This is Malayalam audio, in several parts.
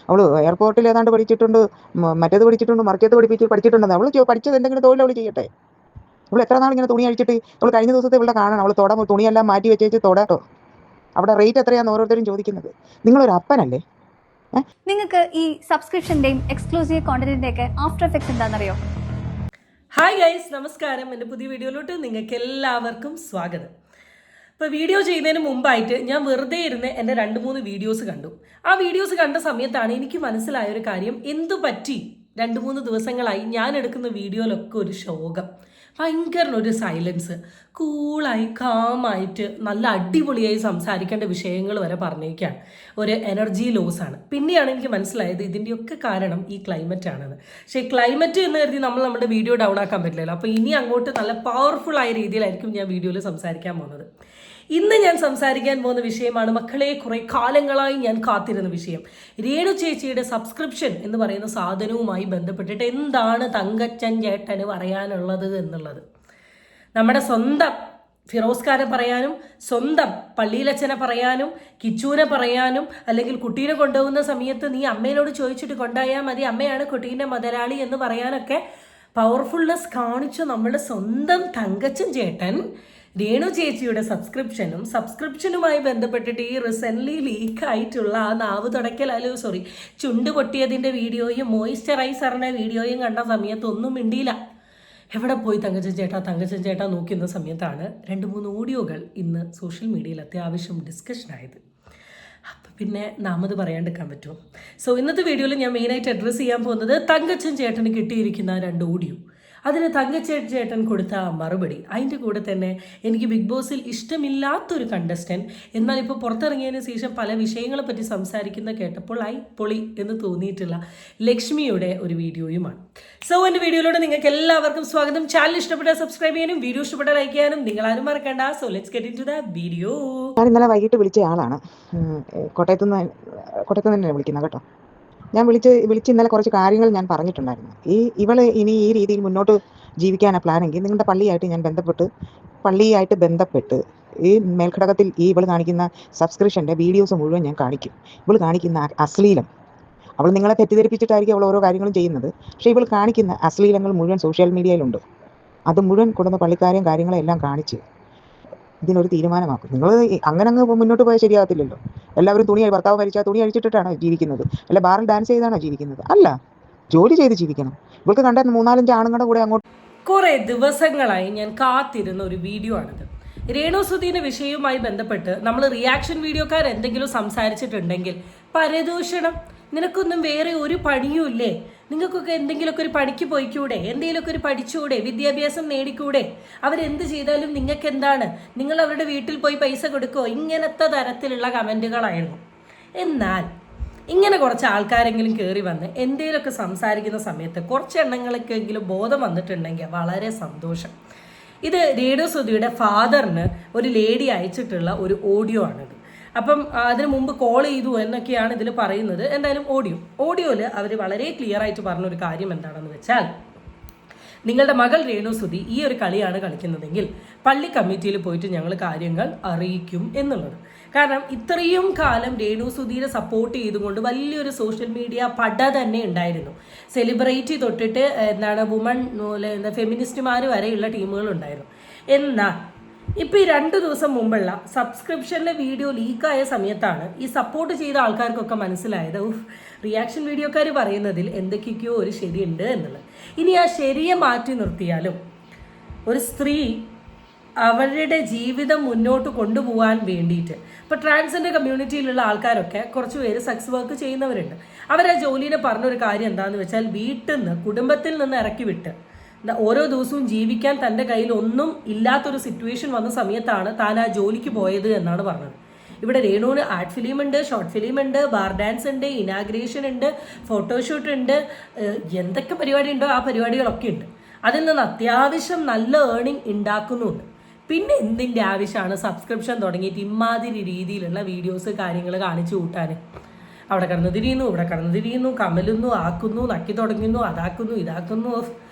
അവൾ എയർപോർട്ടിൽ ഏതാണ്ട് പഠിച്ചിട്ടുണ്ട്, മറ്റേത് പഠിച്ചിട്ടുണ്ട്, മറിച്ചത് പഠിച്ചിട്ടുണ്ടെന്ന്. അവൾ പഠിച്ചത് എന്തെങ്കിലും തൊഴിൽ അവൾ ചെയ്യട്ടെ. അവൾ എത്ര നാൾ ഇങ്ങനെ തുണി അഴിച്ചിട്ട്, അവൾ കഴിഞ്ഞ ദിവസത്തെ ഇവിടെ കാണണം, അവൾ തുണിയെല്ലാം മാറ്റി വെച്ചേച്ച് തൊടട്ടോ. അവിടെ റേറ്റ് എത്രയാണെന്ന് ഓരോരുത്തരും ചോദിക്കുന്നത്. നിങ്ങളൊരു അപ്പനല്ലേ? നിങ്ങൾക്ക് ഈ സബ്സ്ക്രിപ്ഷന്റെയും എക്സ്ക്ലൂസീവ് കോണ്ടന്റിന്റെ ഒക്കെ ആഫ്റ്റർ എഫക്ട്സ് എന്താണെന്നറിയോ? ഹായ് ഗൈസ്, നമസ്കാരം. എൻ്റെ പുതിയ വീഡിയോയിലോട്ട് നിങ്ങൾക്ക് എല്ലാവർക്കും സ്വാഗതം. ഇപ്പോൾ വീഡിയോ ചെയ്യുന്നതിന് മുമ്പായിട്ട് ഞാൻ വെറുതെ ഇരുന്ന് എൻ്റെ 2-3 വീഡിയോസ് കണ്ടു. ആ വീഡിയോസ് കണ്ട സമയത്താണ് എനിക്ക് മനസ്സിലായ ഒരു കാര്യം. എന്തു പറ്റി 2-3 ദിവസങ്ങളായി ഞാൻ എടുക്കുന്ന വീഡിയോയിലൊക്കെ ഒരു ശോകം, ഭയങ്കര ഒരു സൈലൻസ്, കൂളായി കാമായിട്ട് നല്ല അടിപൊളിയായി സംസാരിക്കേണ്ട വിഷയങ്ങൾ വരെ പറഞ്ഞേക്കാണ്. ഒരു എനർജി ലോസ് ആണ്. പിന്നെയാണ് എനിക്ക് മനസ്സിലായത് ഇതിൻ്റെയൊക്കെ കാരണം ഈ ക്ലൈമറ്റ് ആണെന്ന്. പക്ഷേ ക്ലൈമറ്റ് എന്ന് കരുതി നമ്മുടെ വീഡിയോ ഡൗൺ ആക്കാൻ പറ്റില്ലല്ലോ. അപ്പോൾ ഇനി അങ്ങോട്ട് നല്ല പവർഫുൾ ആയ രീതിയിലായിരിക്കും ഞാൻ വീഡിയോയിൽ സംസാരിക്കാൻ പോകുന്നത്. ഇന്ന് ഞാൻ സംസാരിക്കാൻ പോകുന്ന വിഷയമാണ് മക്കളെ, കുറേ കാലങ്ങളായി ഞാൻ കാത്തിരുന്ന വിഷയം. രേണു ചേച്ചിയുടെ സബ്സ്ക്രിപ്ഷൻ എന്ന് പറയുന്ന സാധനവുമായി ബന്ധപ്പെട്ടിട്ട് എന്താണ് തങ്കച്ചൻ ചേട്ടന് പറയാനുള്ളത് എന്നുള്ളത്. നമ്മുടെ സ്വന്തം ഫിറോസ്കാരെ പറയാനും, സ്വന്തം പള്ളിയിലച്ഛനെ പറയാനും, കിച്ചൂനെ പറയാനും, അല്ലെങ്കിൽ കുട്ടീനെ കൊണ്ടുപോകുന്ന സമയത്ത് നീ അമ്മേനോട് ചോദിച്ചിട്ട് കൊണ്ടുപോയാൽ മതി, അമ്മയാണ് കുട്ടീൻ്റെ മുതലാളി എന്ന് പറയാനൊക്കെ പവർഫുൾനെസ് കാണിച്ചു നമ്മുടെ സ്വന്തം തങ്കച്ചൻ ചേട്ടൻ രേണു ചേച്ചിയുടെ സബ്സ്ക്രിപ്ഷനുമായി ബന്ധപ്പെട്ടിട്ട് ഈ റീസെൻ്റ്ലി ലീക്കായിട്ടുള്ള ആ നാവ് ചുണ്ട് പൊട്ടിയതിൻ്റെ വീഡിയോയും മോയ്സ്ചറൈസറിൻ്റെ വീഡിയോയും കണ്ട സമയത്ത് ഒന്നും മിണ്ടിയില്ല. എവിടെ പോയി തങ്കച്ചൻ ചേട്ടാ നോക്കുന്ന സമയത്താണ് 2-3 ഓഡിയോകൾ ഇന്ന് സോഷ്യൽ മീഡിയയിൽ അത്യാവശ്യം ഡിസ്കഷനായത്. അപ്പം പിന്നെ നാം അത് പറയാണ്ടിരിക്കാൻ പറ്റുമോ? സോ ഇന്നത്തെ വീഡിയോയിൽ ഞാൻ മെയിനായിട്ട് അഡ്രസ്സ് ചെയ്യാൻ പോകുന്നത് തങ്കച്ചൻ ചേട്ടന് കിട്ടിയിരിക്കുന്ന 2 ഓഡിയോ, അതിന് തങ്കച്ചൻ ചേട്ടൻ കൊടുത്ത മറുപടി, അതിൻ്റെ കൂടെ തന്നെ എനിക്ക് ബിഗ് ബോസിൽ ഇഷ്ടമില്ലാത്തൊരു കണ്ടസ്റ്റൻറ്റ് എന്നാൽ ഇപ്പോൾ പുറത്തിറങ്ങിയതിന് ശേഷം പല വിഷയങ്ങളെ പറ്റി സംസാരിക്കുന്ന കേട്ടപ്പോൾ പൊളി എന്ന് തോന്നിയിട്ടുള്ള ലക്ഷ്മിയുടെ ഒരു വീഡിയോയുമാണ്. സോ എൻ്റെ വീഡിയോയിലൂടെ നിങ്ങൾക്ക് എല്ലാവർക്കും സ്വാഗതം. ചാനൽ ഇഷ്ടപ്പെട്ടാൽ സബ്സ്ക്രൈബ് ചെയ്യാനും വീഡിയോ ഇഷ്ടപ്പെട്ടാൽ ലൈക്ക് ചെയ്യാനും നിങ്ങളാരും മറക്കണ്ട. So let's get into the video. ഞാൻ ഇന്നലെ വൈകിട്ട് വിളിച്ച ആളാണ്, കോട്ടയത്ത് നിന്ന് തന്നെ വിളിക്കുന്നത് കേട്ടോ. ഞാൻ വിളിച്ച് ഇന്നലെ കുറച്ച് കാര്യങ്ങൾ ഞാൻ പറഞ്ഞിട്ടുണ്ടായിരുന്നു. ഇവള് ഇനി ഈ രീതിയിൽ മുന്നോട്ട് ജീവിക്കാനാണ് പ്ലാനെങ്കിൽ നിങ്ങളുടെ പള്ളിയായിട്ട് ബന്ധപ്പെട്ട് ഈ മേൽഘടകത്തിൽ ഇവള് കാണിക്കുന്ന സബ്സ്ക്രിപ്ഷൻ്റെ വീഡിയോസ് മുഴുവൻ ഞാൻ കാണിക്കും. ഇവള് കാണിക്കുന്ന അശ്ലീലം, അവൾ നിങ്ങളെ തെറ്റിദ്ധരിപ്പിച്ചിട്ടായിരിക്കും അവൾ ഓരോ കാര്യങ്ങളും ചെയ്യുന്നത്. പക്ഷേ ഇവൾ കാണിക്കുന്ന അശ്ലീലങ്ങൾ മുഴുവൻ സോഷ്യൽ മീഡിയയിലുണ്ട്. അത് മുഴുവൻ കൊണ്ടുവന്ന പള്ളിക്കാരെയും കാര്യങ്ങളെല്ലാം കാണിച്ച് ഇതിനൊരു തീരുമാനമാക്കും. നിങ്ങൾ അങ്ങനെ മുന്നോട്ട് പോയാൽ ശരിയാകത്തില്ലല്ലോ. എല്ലാവരും ഭർത്താവ് മരിച്ചാൽ തുണി അഴിച്ചിട്ടിട്ടാണോ ജീവിക്കുന്നത്? അല്ല ബാറിൽ ഡാൻസ് ചെയ്താണോ ജീവിക്കുന്നത്? അല്ല, ജോലി ചെയ്ത് ജീവിക്കണം. ഇവർക്ക് കണ്ട 3-4 ആണുങ്ങളുടെ കൂടെ അങ്ങോട്ട്. കുറേ ദിവസങ്ങളായി ഞാൻ കാത്തിരുന്ന ഒരു വീഡിയോ ആണിത്. രേണുസുധീൻ്റെ വിഷയവുമായി ബന്ധപ്പെട്ട് നമ്മൾ റിയാക്ഷൻ വീഡിയോക്കാർ എന്തെങ്കിലും സംസാരിച്ചിട്ടുണ്ടെങ്കിൽ പരദൂഷണം, നിനക്കൊന്നും വേറെ ഒരു പണിയും ഇല്ലേ, നിങ്ങൾക്കൊക്കെ എന്തെങ്കിലുമൊക്കെ ഒരു പണിക്ക് പോയിക്കൂടെ, എന്തെങ്കിലുമൊക്കെ ഒരു പഠിച്ചുകൂടെ, വിദ്യാഭ്യാസം നേടിക്കൂടെ, അവരെന്ത് ചെയ്താലും നിങ്ങൾക്ക് എന്താണ്, നിങ്ങൾ അവരുടെ വീട്ടിൽ പോയി പൈസ കൊടുക്കുമോ, ഇങ്ങനത്തെ തരത്തിലുള്ള കമൻറ്റുകളായിരുന്നു. എന്നാൽ ഇങ്ങനെ കുറച്ച് ആൾക്കാരെങ്കിലും കയറി വന്ന് എന്തെങ്കിലുമൊക്കെ സംസാരിക്കുന്ന സമയത്ത് കുറച്ച് എണ്ണങ്ങൾക്കെങ്കിലും ബോധം വന്നിട്ടുണ്ടെങ്കിൽ വളരെ സന്തോഷം. ഇത് രേണുസുധിയുടെ ഫാദറിന് ഒരു ലേഡി അയച്ചിട്ടുള്ള ഒരു ഓഡിയോ ആണിത്. അപ്പം അതിന് മുമ്പ് കോൾ ചെയ്തു എന്നൊക്കെയാണ് ഇതിൽ പറയുന്നത്. എന്തായാലും ഓഡിയോയിൽ അവർ വളരെ ക്ലിയർ ആയിട്ട് പറഞ്ഞൊരു കാര്യം എന്താണെന്ന് വെച്ചാൽ, നിങ്ങളുടെ മകൾ രേണുസുധി ഈ ഒരു കളിയാണ് കളിക്കുന്നതെങ്കിൽ പള്ളി കമ്മിറ്റിയിൽ പോയിട്ട് ഞങ്ങൾ കാര്യങ്ങൾ അറിയിക്കും എന്നുള്ളത്. കാരണം ഇത്രയും കാലം രേണുസുധിയെ സപ്പോർട്ട് ചെയ്തുകൊണ്ട് വലിയൊരു സോഷ്യൽ മീഡിയ പട തന്നെ ഉണ്ടായിരുന്നു. സെലിബ്രിറ്റി തൊട്ടിട്ട് വുമൺ ഫെമിനിസ്റ്റുമാർ വരെയുള്ള ടീമുകളുണ്ടായിരുന്നു. എന്നാൽ ഇപ്പോൾ ഈ 2 ദിവസം മുമ്പുള്ള സബ്സ്ക്രിപ്ഷനിലെ വീഡിയോ ലീക്കായ സമയത്താണ് ഈ സപ്പോർട്ട് ചെയ്ത ആൾക്കാർക്കൊക്കെ മനസ്സിലായത്, റിയാക്ഷൻ വീഡിയോക്കാർ പറയുന്നതിൽ എന്തൊക്കെയോ ഒരു ശരിയുണ്ട് എന്നുള്ളത്. ഇനി ആ ശരിയെ മാറ്റി നിർത്തിയാലും ഒരു സ്ത്രീ അവരുടെ ജീവിതം മുന്നോട്ട് കൊണ്ടുപോകാൻ വേണ്ടിയിട്ട്, ഇപ്പോൾ ട്രാൻസ്ജെൻഡർ കമ്മ്യൂണിറ്റിയിലുള്ള ആൾക്കാരൊക്കെ കുറച്ച് പേര് സെക്സ് വർക്ക് ചെയ്യുന്നവരുണ്ട്. അവരാ ജോലിനെ പറഞ്ഞൊരു കാര്യം എന്താണെന്ന് വെച്ചാൽ, വീട്ടിൽ നിന്ന് കുടുംബത്തിൽ നിന്ന് ഇറക്കി വിട്ട് ഓരോ ദിവസവും ജീവിക്കാൻ തൻ്റെ കയ്യിൽ ഒന്നും ഇല്ലാത്തൊരു സിറ്റുവേഷൻ വന്ന സമയത്താണ് താൻ ആ ജോലിക്ക് പോയത് എന്നാണ് പറഞ്ഞത്. ഇവിടെ രേണുവിന് ആർട്ട് ഫിലിം ഉണ്ട്, ഷോർട്ട് ഫിലിം ഉണ്ട്, ബാർ ഡാൻസ് ഉണ്ട്, ഇനാഗ്രേഷൻ ഉണ്ട്, ഫോട്ടോഷൂട്ട് ഉണ്ട്, എന്തൊക്കെ പരിപാടി ഉണ്ടോ ആ പരിപാടികളൊക്കെ ഉണ്ട്. അതിൽ നിന്ന് അത്യാവശ്യം നല്ല ഏർണിംഗ് ഉണ്ടാക്കുന്നുണ്ട്. പിന്നെ എന്തിൻ്റെ ആവശ്യമാണ് സബ്സ്ക്രിപ്ഷൻ തുടങ്ങിയിട്ട് ഇമാതിരി രീതിയിലുള്ള വീഡിയോസ് കാര്യങ്ങൾ കാണിച്ചു കൂട്ടാൻ? അവിടെ കിടന്ന് തിരിയുന്നു, ഇവിടെ കിടന്ന് തിരിയുന്നു, കമലുന്നു, ആക്കുന്നു, നക്കി തുടങ്ങുന്നു, അതാക്കുന്നു, ഇതാക്കുന്നു.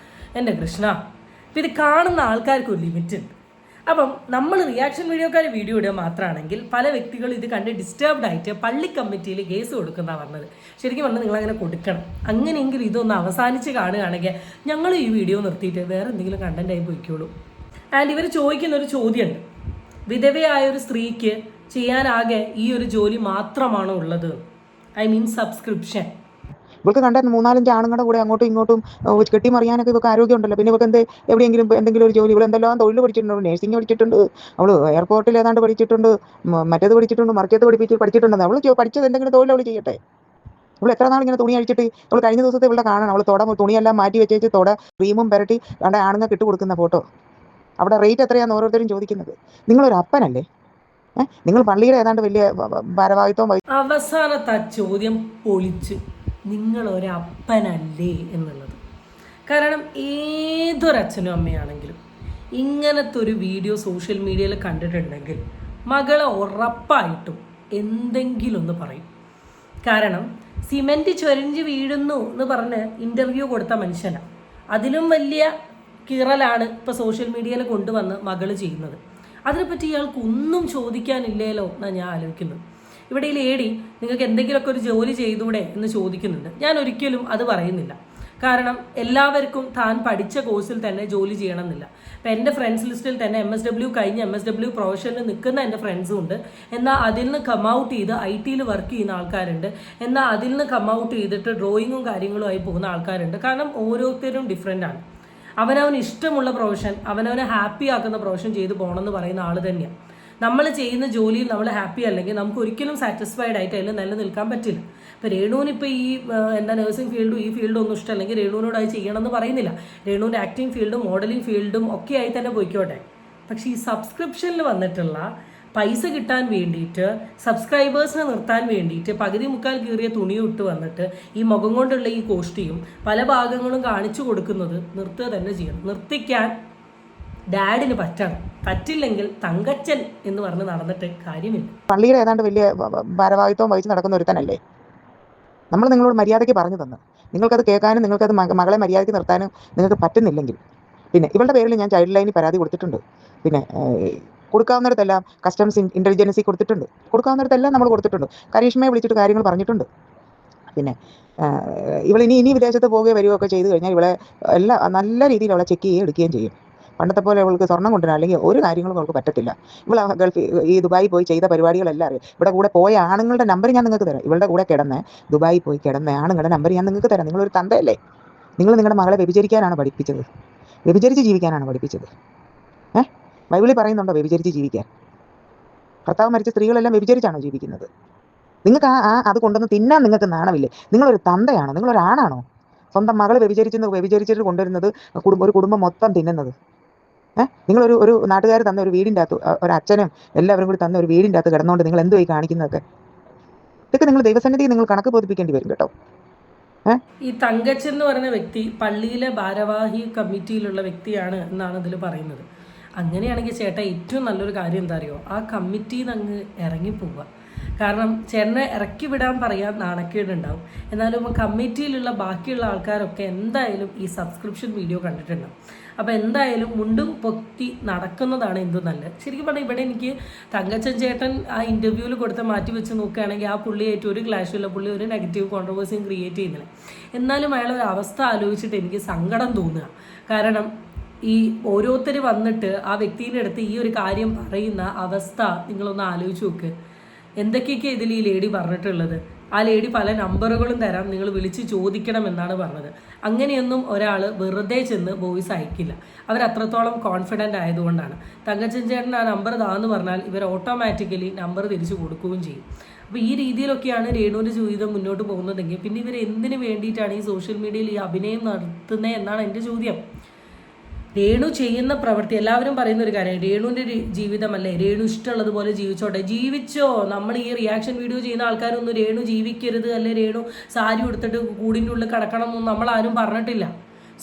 എൻ്റെ കൃഷ്ണ, അപ്പം ഇത് കാണുന്ന ആൾക്കാർക്ക് ഒരു ലിമിറ്റ് ഉണ്ട്. അപ്പം നമ്മൾ റിയാക്ഷൻ വീഡിയോക്കാർ വീഡിയോ ഇടുക മാത്രമാണെങ്കിൽ പല വ്യക്തികൾ ഇത് കണ്ട് ഡിസ്റ്റർബ്ഡ് ആയിട്ട് പള്ളി കമ്മിറ്റിയിൽ കേസ് കൊടുക്കുന്ന പറഞ്ഞത്. ശരിക്കും പറഞ്ഞാൽ നിങ്ങളങ്ങനെ കൊടുക്കണം. അങ്ങനെയെങ്കിൽ ഇതൊന്ന് അവസാനിച്ച് കാണുകയാണെങ്കിൽ ഞങ്ങൾ ഈ വീഡിയോ നിർത്തിയിട്ട് വേറെ എന്തെങ്കിലും കണ്ടൻറ്റായി പോയിക്കോളൂ. ആൻഡ് ഇവർ ചോദിക്കുന്നൊരു ചോദ്യമുണ്ട്, വിധവയായ ഒരു സ്ത്രീക്ക് ചെയ്യാനാകെ ഈ ഒരു ജോലി മാത്രമാണോ ഉള്ളത്? I mean subscription. ഇവർക്ക് കണ്ട 3-4 ആണുങ്ങളുടെ കൂടെ അങ്ങോട്ടും ഇങ്ങോട്ടും കെട്ടിമറിയാനൊക്കെ ഇവർക്ക് ആരോഗ്യമുണ്ടല്ലോ. പിന്നെ ഇവർക്ക് എവിടെയെങ്കിലും എന്തെങ്കിലും ഒരു ജോലി, ഇവിടെ എന്തെല്ലാം തൊഴിൽ പഠിച്ചിട്ടുണ്ട്. നേഴ്സിംഗ് പഠിച്ചിട്ടുണ്ട്, അവൾ എയർപോർട്ടിൽ ഏതാണ്ട് പഠിച്ചിട്ടുണ്ട്, മറ്റേത് പഠിച്ചിട്ടുണ്ട്, മറിച്ചത് പഠിച്ചിട്ടുണ്ടെന്ന്. അവൾ പഠിച്ചത് എന്തെങ്കിലും തൊഴിൽ അവൾ ചെയ്യട്ടെ. അവൾ എത്ര നാൾ ഇങ്ങനെ തുണി അഴിച്ചിട്ട്, അവൾ കഴിഞ്ഞ ദിവസത്തെ ഇവിടെ കാണണം, അവൾ തുണിയെല്ലാം മാറ്റി വെച്ചേച്ച് ക്രീമും പുരട്ടി അവിടെ ആണുങ്ങൾക്ക് ഇട്ട് കൊടുക്കുന്ന ഫോട്ടോ. അവിടെ റേറ്റ് എത്രയാണെന്ന് ഓരോരുത്തരും ചോദിക്കുന്നത്. നിങ്ങളൊരു അപ്പനല്ലേ? നിങ്ങൾ പള്ളിയുടെ ഏതാണ്ട് വലിയ ഭാരവാഹിത്വം. അവസാനത്തെ ചോദ്യം പൊളിച്ച്, നിങ്ങളൊരപ്പനല്ലേ എന്നുള്ളത്. കാരണം ഏതൊരച്ഛനും അമ്മയാണെങ്കിലും ഇങ്ങനത്തെ ഒരു വീഡിയോ സോഷ്യൽ മീഡിയയിൽ കണ്ടിട്ടുണ്ടെങ്കിൽ മകളെ ഉറപ്പായിട്ടും എന്തെങ്കിലും ഒന്ന് പറയും. കാരണം സിമെൻറ്റ് ചൊരിഞ്ഞ് വീഴുന്നു എന്ന് പറഞ്ഞ് ഇൻ്റർവ്യൂ കൊടുത്ത മനുഷ്യനാണ്. അതിലും വലിയ കിറലാണ് ഇപ്പോൾ സോഷ്യൽ മീഡിയയിൽ കൊണ്ടുവന്ന് മകൾ ചെയ്യുന്നത്. അതിനെപ്പറ്റി ഇയാൾക്ക് ഒന്നും ചോദിക്കാനില്ലേലോ എന്നാണ് ഞാൻ ആലോചിക്കുന്നത്. ഇവിടെ ഈ ലേഡി നിങ്ങൾക്ക് എന്തെങ്കിലുമൊക്കെ ഒരു ജോലി ചെയ്തൂടെ എന്ന് ചോദിക്കുന്നുണ്ട്. ഞാൻ ഒരിക്കലും അത് പറയുന്നില്ല. കാരണം എല്ലാവർക്കും താൻ പഠിച്ച കോഴ്സിൽ തന്നെ ജോലി ചെയ്യണമെന്നില്ല. ഇപ്പം എൻ്റെ ഫ്രണ്ട്സ് ലിസ്റ്റിൽ തന്നെ MSW കഴിഞ്ഞ് MSW പ്രൊഫഷനിൽ നിൽക്കുന്ന എൻ്റെ ഫ്രണ്ട്സും ഉണ്ട്. എന്നാൽ അതിൽ നിന്ന് കം ഔട്ട് ചെയ്ത് IT വർക്ക് ചെയ്യുന്ന ആൾക്കാരുണ്ട്. എന്നാൽ അതിൽ നിന്ന് കം ഔട്ട് ചെയ്തിട്ട് ഡ്രോയിങ്ങും കാര്യങ്ങളുമായി പോകുന്ന ആൾക്കാരുണ്ട്. കാരണം ഓരോരുത്തരും ഡിഫറെൻ്റ് ആണ്. അവനവന് ഇഷ്ടമുള്ള പ്രൊഫഷൻ, അവനവനെ ഹാപ്പി ആക്കുന്ന പ്രൊഫഷൻ ചെയ്ത് പോകണമെന്ന് പറയുന്ന ആൾ തന്നെയാണ്. നമ്മൾ ചെയ്യുന്ന ജോലിയിൽ നമ്മൾ ഹാപ്പി അല്ലെങ്കിൽ നമുക്ക് ഒരിക്കലും സാറ്റിസ്ഫൈഡ് ആയിട്ട് അതിൽ നിലനിൽക്കാൻ പറ്റില്ല. ഇപ്പോൾ രേണുവിനിപ്പോൾ ഈ നഴ്സിംഗ് ഫീൽഡും ഈ ഫീൽഡും ഒന്നും ഇഷ്ടമല്ലെങ്കിൽ രേണുവിനോട് അത് ചെയ്യണമെന്ന് പറയുന്നില്ല. രേണുവിൻ്റെ ആക്ടിങ് ഫീൽഡും മോഡലിംഗ് ഫീൽഡും ഒക്കെ ആയി തന്നെ പോയിക്കോട്ടെ. പക്ഷേ ഈ സബ്സ്ക്രിപ്ഷനിൽ വന്നിട്ടുള്ള പൈസ കിട്ടാൻ വേണ്ടിയിട്ട്, സബ്സ്ക്രൈബേഴ്സിനെ നിർത്താൻ വേണ്ടിയിട്ട് പകുതി മുക്കാൽ കീറിയ തുണി ഇട്ട് വന്നിട്ട് ഈ മുഖം കൊണ്ടുള്ള ഈ കോഷ്ടിയും പല ഭാഗങ്ങളും കാണിച്ചു കൊടുക്കുന്നത് നിർത്തുക തന്നെ ചെയ്യണം. നിർത്തിക്കാൻ ഡാഡിന് പറ്റണം. പറ്റില്ലെങ്കിൽ തങ്കച്ചൻ എന്ന് പറഞ്ഞ് നടന്നിട്ട് കാര്യമില്ല. പള്ളിയുടെ ഏതാണ്ട് വലിയ ഭാരവാഹിത്വം വഹിച്ച് നടക്കുന്ന ഒരുത്തനല്ലേ? നമ്മൾ നിങ്ങളോട് മര്യാദയ്ക്ക് പറഞ്ഞു തന്നു. നിങ്ങൾക്കത് കേൾക്കാനും നിങ്ങൾക്കത് മകളെ മര്യാദയ്ക്ക് നിർത്താനും നിങ്ങൾക്ക് പറ്റുന്നില്ലെങ്കിൽ, പിന്നെ ഇവളുടെ പേരിൽ ഞാൻ ചൈൽഡ് ലൈനിൽ പരാതി കൊടുത്തിട്ടുണ്ട്. പിന്നെ കൊടുക്കാവുന്നിടത്തെല്ലാം കസ്റ്റംസ് ഇൻ്റലിജൻസി കൊടുത്തിട്ടുണ്ട്. കൊടുക്കാവുന്നിടത്തെല്ലാം നമ്മൾ കൊടുത്തിട്ടുണ്ട്. കരീഷ്മയെ വിളിച്ചിട്ട് കാര്യങ്ങൾ പറഞ്ഞിട്ടുണ്ട്. പിന്നെ ഇവൾ ഇനി വിദേശത്ത് പോവുകയോ വരികയൊക്കെ ചെയ്തു കഴിഞ്ഞാൽ ഇവളെ നല്ല രീതിയിൽ അവളെ ചെക്ക് ചെയ്യുകയും എടുക്കുകയും ചെയ്യും. പണ്ടത്തെ പോലെ അവൾക്ക് സ്വർണ്ണം കൊണ്ടുവരാൻ അല്ലെങ്കിൽ ഒരു കാര്യങ്ങളും അവൾക്ക് പറ്റത്തില്ല. ഇവൾ ഈ ദുബായി പോയി ചെയ്ത പരിപാടികളെല്ലാം അറിയാം. ഇവിടെ കൂടെ പോയ ആണുങ്ങളുടെ നമ്പർ ഞാൻ നിങ്ങൾക്ക് തരാം. ഇവളുടെ കൂടെ ദുബായി പോയി കിടന്ന ആണുങ്ങളുടെ നമ്പർ ഞാൻ നിങ്ങൾക്ക് തരാം. നിങ്ങളൊരു തന്തയല്ലേ? നിങ്ങൾ നിങ്ങളുടെ മകളെ വ്യഭിചരിക്കാനാണ് പഠിപ്പിച്ചത്, വ്യഭിചരിച്ച് ജീവിക്കാനാണ് പഠിപ്പിച്ചത്. ബൈബിളിൽ പറയുന്നുണ്ടോ വ്യഭിചരിച്ച് ജീവിക്കാൻ? ഭർത്താവ് മരിച്ച സ്ത്രീകളെല്ലാം വ്യഭിചരിച്ചാണോ ജീവിക്കുന്നത്? നിങ്ങൾക്ക് അത് കൊണ്ടുവന്ന് തിന്നാൻ നിങ്ങൾക്ക് നാണമില്ലേ? നിങ്ങളൊരു തന്തയാണോ? നിങ്ങളൊരാണാണോ? സ്വന്തം മകളെ വ്യഭിചരിച്ചിട്ട് കൊണ്ടുവരുന്നത് ഒരു കുടുംബം മൊത്തം തിന്നുന്നത്. നിങ്ങളൊരു നാട്ടുകാർ തന്ന ഒരു വീടിൻ്റെ അകത്ത്, ഒരു അച്ഛനും എല്ലാവരും കൂടി തന്ന ഒരു വീടിൻ്റെ അകത്ത് കിടന്നുകൊണ്ട് നിങ്ങൾ എന്തുവായി കാണിക്കുന്നതൊക്കെ? ഇതൊക്കെ നിങ്ങൾ ദൈവസന്നിധി നിങ്ങൾ കണക്ക് ബോധിപ്പിക്കേണ്ടി വരും കേട്ടോ. ഈ തങ്കച്ചൻ എന്ന് പറയുന്ന വ്യക്തി പള്ളിയിലെ ഭാരവാഹി കമ്മിറ്റിയിലുള്ള വ്യക്തിയാണ് എന്നാണ് ഇതിൽ പറയുന്നത്. അങ്ങനെയാണെങ്കിൽ ചേട്ടാ ഏറ്റവും നല്ലൊരു കാര്യം എന്താ അറിയോ? ആ കമ്മിറ്റിയിൽ നിന്ന് അങ്ങ് ഇറങ്ങിപ്പോവുക. കാരണം ചേട്ടനെ ഇറക്കി വിടാൻ പറയാൻ നാണക്കേടുണ്ടാവും. എന്നാലും കമ്മിറ്റിയിലുള്ള ബാക്കിയുള്ള ആൾക്കാരൊക്കെ എന്തായാലും ഈ സബ്സ്ക്രിപ്ഷൻ വീഡിയോ കണ്ടിട്ടുണ്ടാവും. അപ്പോൾ എന്തായാലും മുണ്ടും പൊത്തി നടക്കുന്നതാണ് എന്തും നല്ലത്. ശരിക്കും പറഞ്ഞാൽ ഇവിടെ എനിക്ക് തങ്കച്ചൻ ചേട്ടൻ ആ ഇൻ്റർവ്യൂവിൽ കൊടുത്ത മാറ്റി വെച്ച് നോക്കുകയാണെങ്കിൽ ആ പുള്ളിയായിട്ട് ഒരു ക്ലാഷുമില്ല. പുള്ളി ഒരു നെഗറ്റീവ് കോൺട്രവേഴ്സിയും ക്രിയേറ്റ് ചെയ്യുന്നില്ല. എന്നാലും അയാളൊരു അവസ്ഥ ആലോചിച്ചിട്ട് എനിക്ക് സങ്കടം തോന്നുക. കാരണം ഈ ഓരോരുത്തർ വന്നിട്ട് ആ വ്യക്തിയുടെ അടുത്ത് ഈ ഒരു കാര്യം പറയുന്ന അവസ്ഥ നിങ്ങളൊന്ന് ആലോചിച്ച് നോക്ക്. എന്തൊക്കെയൊക്കെ ഇതിൽ ഈ ലേഡി പറഞ്ഞിട്ടുള്ളത്? ആ ലേഡി പല നമ്പറുകളും തരാം, നിങ്ങൾ വിളിച്ച് ചോദിക്കണം എന്നാണ് പറഞ്ഞത്. അങ്ങനെയൊന്നും ഒരാൾ വെറുതെ ചെന്ന് വോയിസ് അയക്കില്ല. അവരത്രത്തോളം കോൺഫിഡൻ്റ് ആയതുകൊണ്ടാണ്. തങ്കച്ചൻ ചേട്ടൻ ആ നമ്പർ താന്ന് പറഞ്ഞാൽ ഇവർ ഓട്ടോമാറ്റിക്കലി നമ്പർ തിരിച്ചു കൊടുക്കുകയും ചെയ്യും. അപ്പോൾ ഈ രീതിയിലൊക്കെയാണ് രേണുവിൻ്റെ ജീവിതം മുന്നോട്ട് പോകുന്നതെങ്കിൽ പിന്നെ ഇവർ എന്തിനു വേണ്ടിയിട്ടാണ് ഈ സോഷ്യൽ മീഡിയയിൽ ഈ അഭിനയം നടത്തുന്നത് എന്നാണ് എൻ്റെ ചോദ്യം. രേണു ചെയ്യുന്ന പ്രവൃത്തി എല്ലാവരും പറയുന്ന ഒരു കാര്യം, രേണുവിൻ്റെ ജീവിതമല്ലേ, രേണു ഇഷ്ടമുള്ളതുപോലെ ജീവിച്ചോട്ടെ. ജീവിച്ചോ. നമ്മൾ ഈ റിയാക്ഷൻ വീഡിയോ ചെയ്യുന്ന ആൾക്കാരൊന്നും രേണു ജീവിക്കരുത്, അല്ലെ രേണു സാരി ഉടുത്തിട്ട് കൂടിൻ്റെ ഉള്ളിൽ കിടക്കണം എന്നൊന്നും നമ്മളാരും പറഞ്ഞിട്ടില്ല.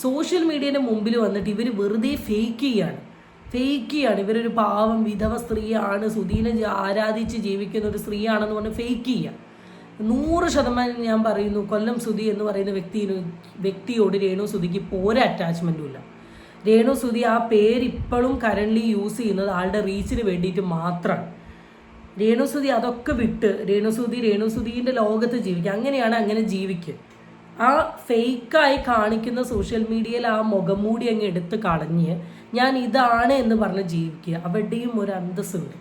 സോഷ്യൽ മീഡിയയുടെ മുമ്പിൽ വന്നിട്ട് ഇവർ വെറുതെ ഫേക്ക് ചെയ്യാണ്. ഇവരൊരു പാവം വിധവ സ്ത്രീയാണ്, സുധീനെ ആരാധിച്ച് ജീവിക്കുന്ന ഒരു സ്ത്രീയാണെന്ന് പറഞ്ഞ് ഫേക്ക് ചെയ്യുക. 100% ഞാൻ പറയുന്നു, കൊല്ലം സുധി എന്ന് പറയുന്ന വ്യക്തിയോട് രേണു സുധിക്ക് പോരെ അറ്റാച്ച്മെൻറ്റും ഇല്ല. രേണുസുതി ആ പേര് ഇപ്പോഴും കറൻ്റ്ലി യൂസ് ചെയ്യുന്നത് ആളുടെ റീച്ചിന് വേണ്ടിയിട്ട് മാത്രമാണ്. രേണുസുതി അതൊക്കെ വിട്ട് രേണുസുതിൻ്റെ ലോകത്ത് ജീവിക്കുക. അങ്ങനെയാണ്, അങ്ങനെ ജീവിക്കുക. ആ ഫേക്കായി കാണിക്കുന്ന സോഷ്യൽ മീഡിയയിൽ ആ മുഖംമൂടി അങ്ങ് എടുത്ത് കളഞ്ഞ് ഞാൻ ഇതാണ് എന്ന് പറഞ്ഞ് ജീവിക്കുക. അവിടെയും ഒരു അന്തസ്സുണ്ട്.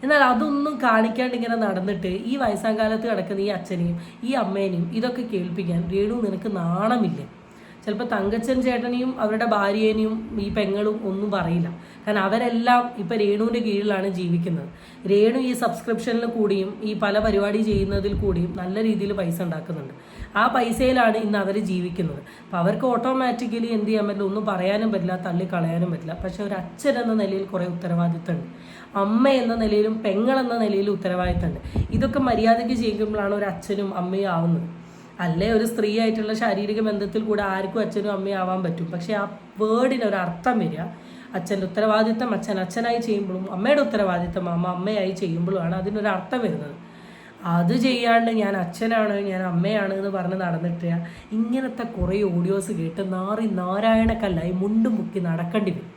എന്നാൽ അതൊന്നും കാണിക്കാണ്ട് ഇങ്ങനെ നടന്നിട്ട് ഈ വയസ്സാം കാലത്ത് കിടക്കുന്ന ഈ അച്ഛനെയും ഈ അമ്മേനെയും ഇതൊക്കെ കേൾപ്പിക്കാൻ രേണു നിനക്ക് നാണമില്ല. ചിലപ്പോൾ തങ്കച്ചൻ ചേട്ടനെയും അവരുടെ ഭാര്യേനെയും ഈ പെങ്ങളും ഒന്നും പറയില്ല. കാരണം അവരെല്ലാം ഇപ്പം രേണുവിൻ്റെ കീഴിലാണ് ജീവിക്കുന്നത്. രേണു ഈ സബ്സ്ക്രിപ്ഷനിൽ കൂടിയും ഈ പല പരിപാടി ചെയ്യുന്നതിൽ കൂടിയും നല്ല രീതിയിൽ പൈസ ഉണ്ടാക്കുന്നുണ്ട്. ആ പൈസയിലാണ് ഇന്ന് അവർ ജീവിക്കുന്നത്. അപ്പോൾ അവർക്ക് ഓട്ടോമാറ്റിക്കലി എന്ത് ചെയ്യാൻ പറ്റില്ല, ഒന്നും പറയാനും പറ്റില്ല, തള്ളിക്കളയാനും പറ്റില്ല. പക്ഷെ ഒരു അച്ഛൻ എന്ന നിലയിൽ കുറേ ഉത്തരവാദിത്തമുണ്ട്, അമ്മ എന്ന നിലയിലും പെങ്ങൾ എന്ന നിലയിലും ഉത്തരവാദിത്തമുണ്ട്. ഇതൊക്കെ മര്യാദയ്ക്ക് ചെയ്യുമ്പോഴാണ് ഒരു അച്ഛനും അമ്മയും ആവുന്നത്. അല്ലേ ഒരു സ്ത്രീ ആയിട്ടുള്ള ശാരീരിക ബന്ധത്തിൽ കൂടെ ആർക്കും അച്ഛനും അമ്മയും ആവാൻ പറ്റും. പക്ഷെ ആ വേർഡിന് ഒരു അർത്ഥം വരിക, അച്ഛൻ്റെ ഉത്തരവാദിത്തം അച്ഛനായി ചെയ്യുമ്പോഴും അമ്മയുടെ ഉത്തരവാദിത്തം അമ്മയായി ചെയ്യുമ്പോഴുമാണ് അതിനൊരു അർത്ഥം വരുന്നത്. അത് ചെയ്യാണ്ട് ഞാൻ അച്ഛനാണ് ഞാൻ അമ്മയാണ് എന്ന് പറഞ്ഞ് നടന്നിട്ട് ഇങ്ങനത്തെ കുറേ ഓഡിയോസ് കേട്ട് നാരായണക്കല്ലായി മുണ്ടും മുക്കി നടക്കേണ്ടി വരും.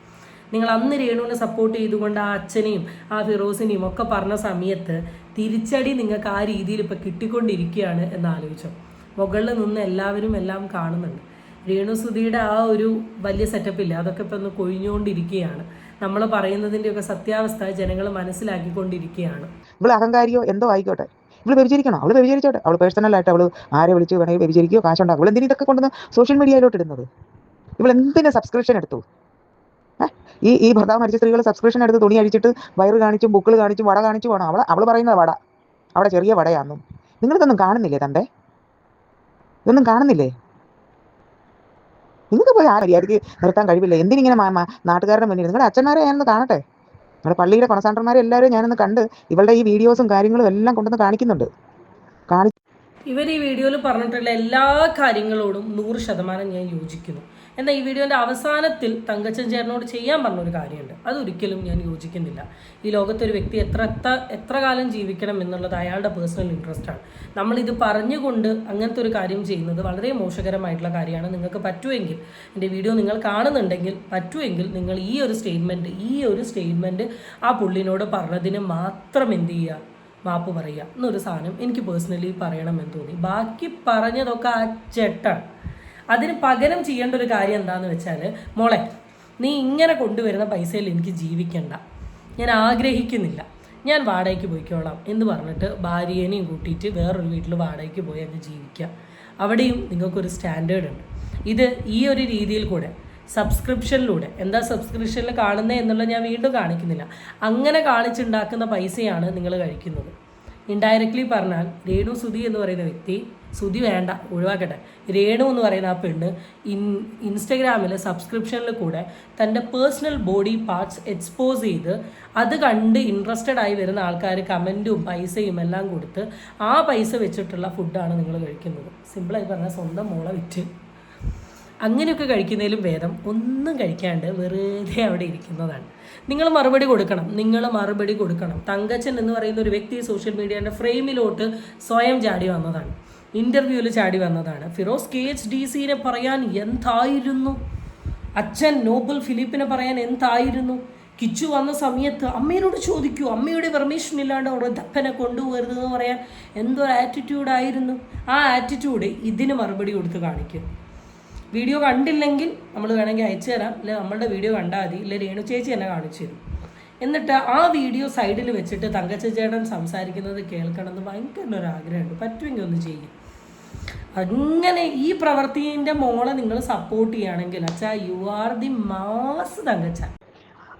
നിങ്ങൾ അന്ന് രേണുവിനെ സപ്പോർട്ട് ചെയ്തുകൊണ്ട് ആ അച്ഛനെയും ആ ഫിറോസിനെയും ഒക്കെ പറഞ്ഞ സമയത്ത് തിരിച്ചടി നിങ്ങൾക്ക് ആ രീതിയിൽ ഇപ്പോൾ കിട്ടിക്കൊണ്ടിരിക്കുകയാണ് എന്നാലോചിച്ചോ. മുകളിൽ നിന്ന് എല്ലാവരും എല്ലാം കാണുന്നുണ്ട്. രേണുസുതിയുടെ ആ ഒരു വലിയ സെറ്റപ്പില്ല, അതൊക്കെ ഇപ്പം ഒന്ന് കൊഴിഞ്ഞുകൊണ്ടിരിക്കുകയാണ്. നമ്മൾ പറയുന്നതിൻ്റെയൊക്കെ സത്യാവസ്ഥ ജനങ്ങൾ മനസ്സിലാക്കിക്കൊണ്ടിരിക്കുകയാണ്. ഇവൾ അഹങ്കാരിയോ എന്തോ ആയിക്കോട്ടെ, ഇവള് വ്യഭിചരിക്കണോ, അവള് വ്യഭിചരിച്ചോട്ടെ. അവള് പേഴ്സണലായിട്ട് അവള് ആരെ വിളിച്ച് വേണമെങ്കിൽ വ്യഭിചരിക്കുകയോ കാശുണ്ടാക്കും. അവൾ എന്തിനും ഇതൊക്കെ കൊണ്ടുവന്ന് സോഷ്യൽ മീഡിയയിലോട്ട് ഇടുന്നത്? ഇവൾ എന്തിനാ സബ്സ്ക്രിപ്ഷൻ എടുത്തു? ഈ ഭർത്താവ് മരിച്ച സ്ത്രീകൾ സബ്സ്ക്രിപ്ഷൻ എടുത്ത് തുണി അഴിച്ചിട്ട് വയറ് കാണിച്ചും ബുക്കിൾ കാണിച്ചും വട കാണിച്ചു വേണം. അവൾ പറയുന്നത് വട, അവിടെ ചെറിയ വടയാന്നും. നിങ്ങളിതൊന്നും കാണുന്നില്ലേ? ഇതൊന്നും കാണുന്നില്ലേ? നിങ്ങൾക്ക് പോയി ആ മര്യാദയ്ക്ക് നിർത്താൻ കഴിവില്ല. എന്തിനിങ്ങനെ നാട്ടുകാരുടെ മുന്നിൽ? നിങ്ങളുടെ അച്ഛന്മാരെ ഞാനൊന്ന് കാണട്ടെ, നിങ്ങളുടെ പള്ളിയുടെ കൊണസാണ്ടർമാരെ എല്ലാവരും ഞാനൊന്ന് കണ്ട് ഇവളുടെ ഈ വീഡിയോസും കാര്യങ്ങളും എല്ലാം കൊണ്ടുവന്ന് കാണിക്കുന്നുണ്ട്. ഇവർ ഈ വീഡിയോയിൽ പറഞ്ഞിട്ടുള്ള എല്ലാ കാര്യങ്ങളോടും 100% ഞാൻ യോജിക്കുന്നു. എന്നാൽ ഈ വീഡിയോൻ്റെ അവസാനത്തിൽ തങ്കച്ചൻ ചേട്ടനോട് ചെയ്യാൻ പറഞ്ഞൊരു കാര്യമുണ്ട്, അതൊരിക്കലും ഞാൻ യോജിക്കുന്നില്ല. ഈ ലോകത്തൊരു വ്യക്തി എത്ര കാലം ജീവിക്കണം എന്നുള്ളത് അയാളുടെ പേഴ്സണൽ ഇൻട്രസ്റ്റാണ്. നമ്മളിത് പറഞ്ഞുകൊണ്ട് അങ്ങനത്തെ ഒരു കാര്യം ചെയ്യുന്നത് വളരെ മോശകരമായിട്ടുള്ള കാര്യമാണ്. നിങ്ങൾക്ക് പറ്റുമെങ്കിൽ, എൻ്റെ വീഡിയോ നിങ്ങൾ കാണുന്നുണ്ടെങ്കിൽ പറ്റുമെങ്കിൽ നിങ്ങൾ ഈ ഒരു സ്റ്റേറ്റ്മെൻറ്റ് ആ പുള്ളിനോട് പറഞ്ഞതിന് മാത്രം എന്ത് ചെയ്യുക, മാപ്പ് പറയുക എന്നൊരു സാധനം എനിക്ക് പേഴ്സണലി പറയണമെന്ന് തോന്നി. ബാക്കി പറഞ്ഞതൊക്കെ ആ ചേട്ടാണ്. അതിന് പകരം ചെയ്യേണ്ട ഒരു കാര്യം എന്താണെന്ന് വെച്ചാൽ, മോളെ നീ ഇങ്ങനെ കൊണ്ടുവരുന്ന പൈസയിൽ എനിക്ക് ജീവിക്കണ്ട, ഞാൻ ആഗ്രഹിക്കുന്നില്ല, ഞാൻ വാടകയ്ക്ക് പോയിക്കോളാം എന്ന് പറഞ്ഞിട്ട് ഭാര്യേനെയും കൂട്ടിയിട്ട് വേറൊരു വീട്ടിൽ വാടകയ്ക്ക് പോയി അങ്ങ് ജീവിക്കുക. അവിടെയും നിങ്ങൾക്കൊരു സ്റ്റാൻഡേർഡ് ഉണ്ട്. ഇത് ഈ ഒരു രീതിയിൽ കൂടെ സബ്സ്ക്രിപ്ഷനിലൂടെ, എന്താ സബ്സ്ക്രിപ്ഷനിൽ കാണുന്നത് എന്നുള്ളത് ഞാൻ വീണ്ടും കാണിക്കുന്നില്ല, അങ്ങനെ കാണിച്ചുണ്ടാക്കുന്ന പൈസയാണ് നിങ്ങൾ കഴിക്കുന്നത്. ഇൻഡയറക്ട്ലി പറഞ്ഞാൽ രേണുസുതി എന്ന് പറയുന്ന വ്യക്തി, സുതി വേണ്ട ഒഴിവാക്കട്ടെ, രേണു എന്ന് പറയുന്ന ആ പെണ്ണ് ഇൻസ്റ്റഗ്രാമിൽ സബ്സ്ക്രിപ്ഷനിൽ കൂടെ തൻ്റെ പേഴ്സണൽ ബോഡി പാർട്സ് എക്സ്പോസ് ചെയ്ത് അത് കണ്ട് ഇൻട്രസ്റ്റഡ് ആയി വരുന്ന ആൾക്കാർ കമൻറ്റും പൈസയും എല്ലാം കൊടുത്ത് ആ പൈസ വെച്ചിട്ടുള്ള ഫുഡാണ് നിങ്ങൾ കഴിക്കുന്നത്. സിമ്പിളായി പറഞ്ഞാൽ സ്വന്തം മോളെ വിറ്റ്. അങ്ങനെയൊക്കെ കഴിക്കുന്നതിലും ഭേദം ഒന്നും കഴിക്കാണ്ട് വെറുതെ അവിടെ ഇരിക്കുന്നതാണ്. നിങ്ങൾ മറുപടി കൊടുക്കണം. തങ്കച്ചൻ എന്ന് പറയുന്ന ഒരു വ്യക്തി സോഷ്യൽ മീഡിയയുടെ ഫ്രെയിമിലോട്ട് സ്വയം ചാടി വന്നതാണ്, ഇൻ്റർവ്യൂവിൽ ചാടി വന്നതാണ്. ഫിറോസ് KHDCനെ പറയാൻ എന്തായിരുന്നു, അച്ഛൻ നോബൽ ഫിലിപ്പിനെ പറയാൻ എന്തായിരുന്നു, കിച്ചു വന്ന സമയത്ത് അമ്മയോട് ചോദിക്കൂ, അമ്മയുടെ പെർമിഷൻ ഇല്ലാണ്ട് ഉറപ്പനെ കൊണ്ടുപോകരുതെന്ന് പറയാൻ എന്തൊരു ആറ്റിറ്റ്യൂഡായിരുന്നു. ആ ആറ്റിറ്റ്യൂഡ് ഇതിന് മറുപടി കൊടുത്ത് കാണിക്കും. വീഡിയോ കണ്ടില്ലെങ്കിൽ നമ്മൾ വേണമെങ്കിൽ അയച്ചു തരാം, ഇല്ല നമ്മളുടെ വീഡിയോ കണ്ടാൽ മതി, ഇല്ല രേണു ചേച്ചി എന്നെ കാണിച്ചു തരും. എന്നിട്ട് ആ വീഡിയോ സൈഡിൽ വെച്ചിട്ട് തങ്കച്ചേട്ടൻ സംസാരിക്കുന്നത് കേൾക്കണമെന്ന് ഭയങ്കര ഒരു ആഗ്രഹമുണ്ട്. പറ്റുമെങ്കിൽ ഒന്ന് ചെയ്യും. അങ്ങനെ ഈ പ്രവൃത്തിൻ്റെ മോളെ നിങ്ങൾ സപ്പോർട്ട് ചെയ്യുകയാണെങ്കിൽ അച്ഛാ, യു ആർ ദി മാസ് തങ്കച്ച.